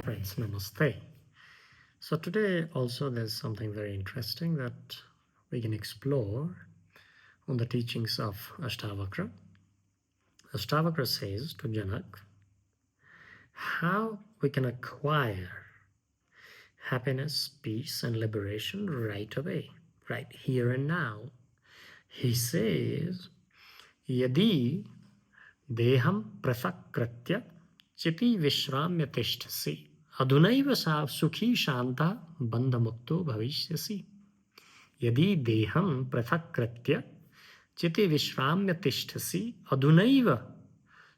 Friends, namaste. So today also there's something very interesting that we can explore on the teachings of Ashtavakra. Ashtavakra says to Janak how we can acquire happiness, peace and liberation right away, right here and now. He says, Yadi deham prasakratya chiti vishramya tishtasi adunaiva sukhi shanta bandhamukto bhavishyasi. Yadi deham prasakratya chiti vishramya tishtasi adunaiva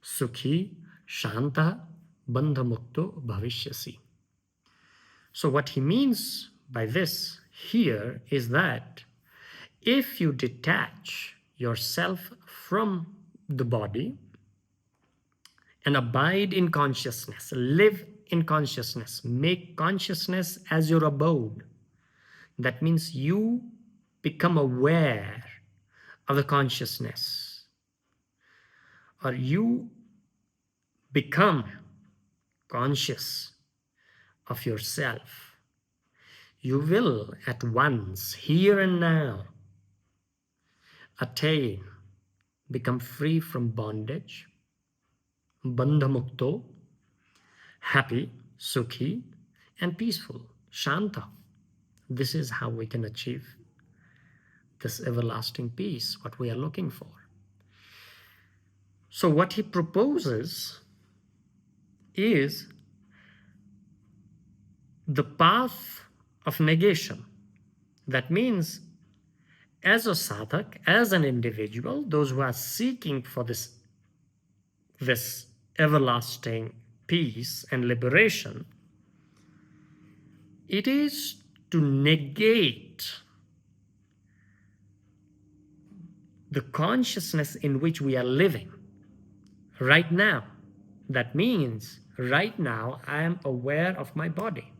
sukhi shanta bandhamukto bhavishyasi. So what he means by this here is that if you detach yourself from the body and abide in consciousness, live in consciousness, make consciousness as your abode, that means you become aware of the consciousness, or you become conscious of yourself. You will at once, here and now, attain, become free from bondage, bandhamukto, happy, sukhi, and peaceful, shanta. This is how we can achieve this everlasting peace, what we are looking for. So what he proposes is the path of negation. That means as a sadhak, as an individual, those who are seeking for this everlasting peace and liberation, it is to negate the consciousness in which we are living right now. That means right now I am aware of my body.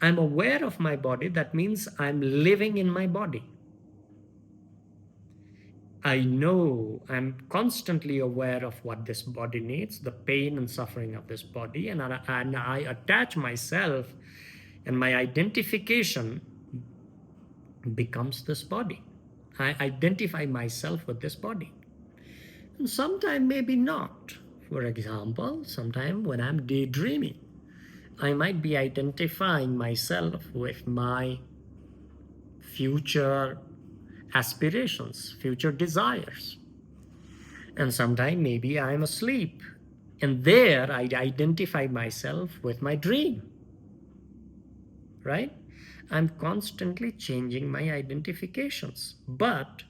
I'm aware of my body, that means I'm living in my body. I know, I'm constantly aware of what this body needs, the pain and suffering of this body, and I attach myself, and my identification becomes this body. I identify myself with this body. And sometimes maybe not. For example, sometimes when I'm daydreaming, I might be identifying myself with my future aspirations, future desires. And sometimes maybe I'm asleep, and there I identify myself with my dream, right? I'm constantly changing my identifications, but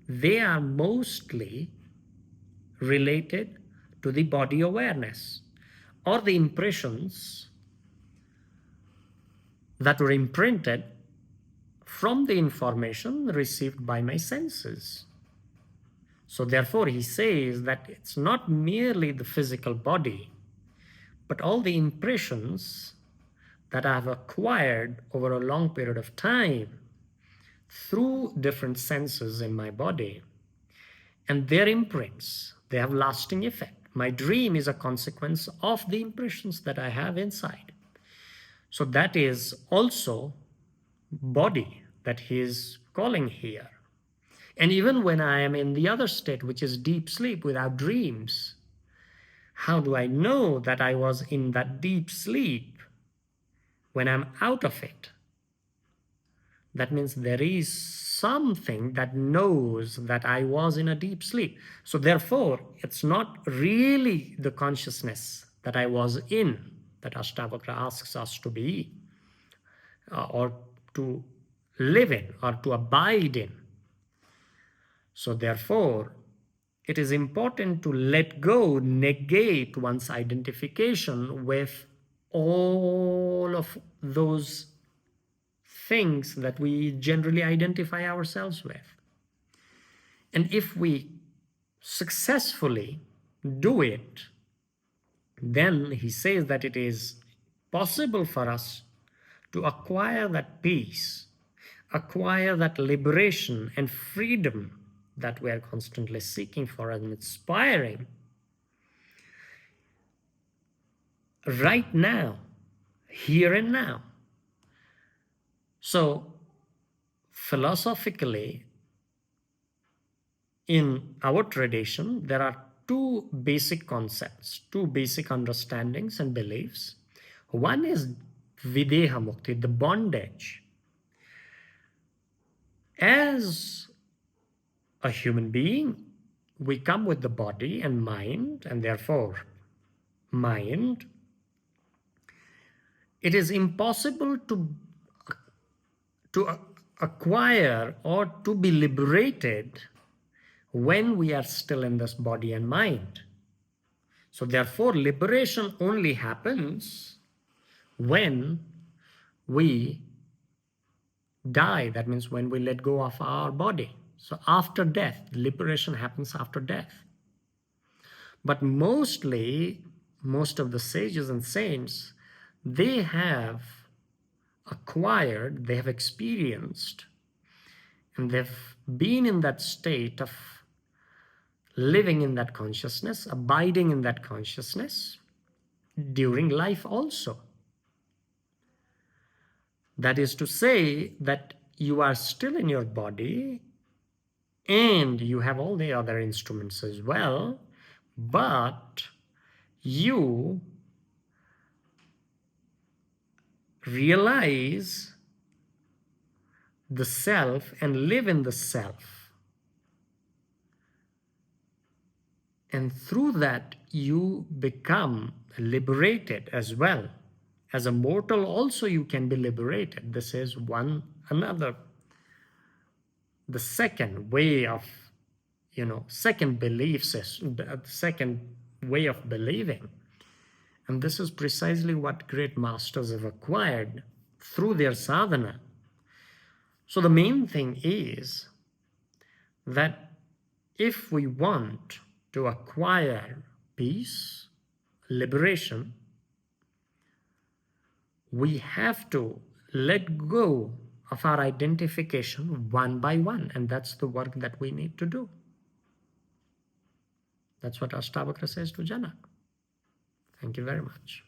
they are mostly related to the body awareness or the impressions that were imprinted from the information received by my senses. So therefore he says that it's not merely the physical body, but all the impressions that I have acquired over a long period of time through different senses in my body, and their imprints, they have lasting effect. My dream is a consequence of the impressions that I have inside. So that is also body that he is calling here. And even when I am in the other state, which is deep sleep without dreams, how do I know that I was in that deep sleep when I'm out of it? That means there is something that knows that I was in a deep sleep. So therefore, it's not really the consciousness that I was in that Ashtavakra asks us to be, or to live in, or to abide in. So therefore, it is important to let go, negate one's identification with all of those things that we generally identify ourselves with. And if we successfully do it, then he says that it is possible for us to acquire that peace, acquire that liberation and freedom that we are constantly seeking for and aspiring right now, here and now. So, philosophically, in our tradition, there are two basic concepts, two basic understandings and beliefs. One is Videha Mukti, the bondage. As a human being, we come with the body and mind, and therefore, mind. It is impossible to acquire or to be liberated when we are still in this body and mind. So therefore, liberation only happens when we die. That means when we let go of our body. So after death, liberation happens after death. But mostly, most of the sages and saints, they have acquired, they have experienced, and they've been in that state of living in that consciousness, abiding in that consciousness during life also. That is to say that you are still in your body and you have all the other instruments as well, but you realize the self and live in the self. And through that, you become liberated as well. As a mortal, also you can be liberated. This is one another. The second way of, second belief system, the second way of believing. And this is precisely what great masters have acquired through their sadhana. So the main thing is that if we want to acquire peace, liberation, we have to let go of our identification one by one, and that's the work that we need to do. That's what Ashtavakra says to Janak. Thank you very much.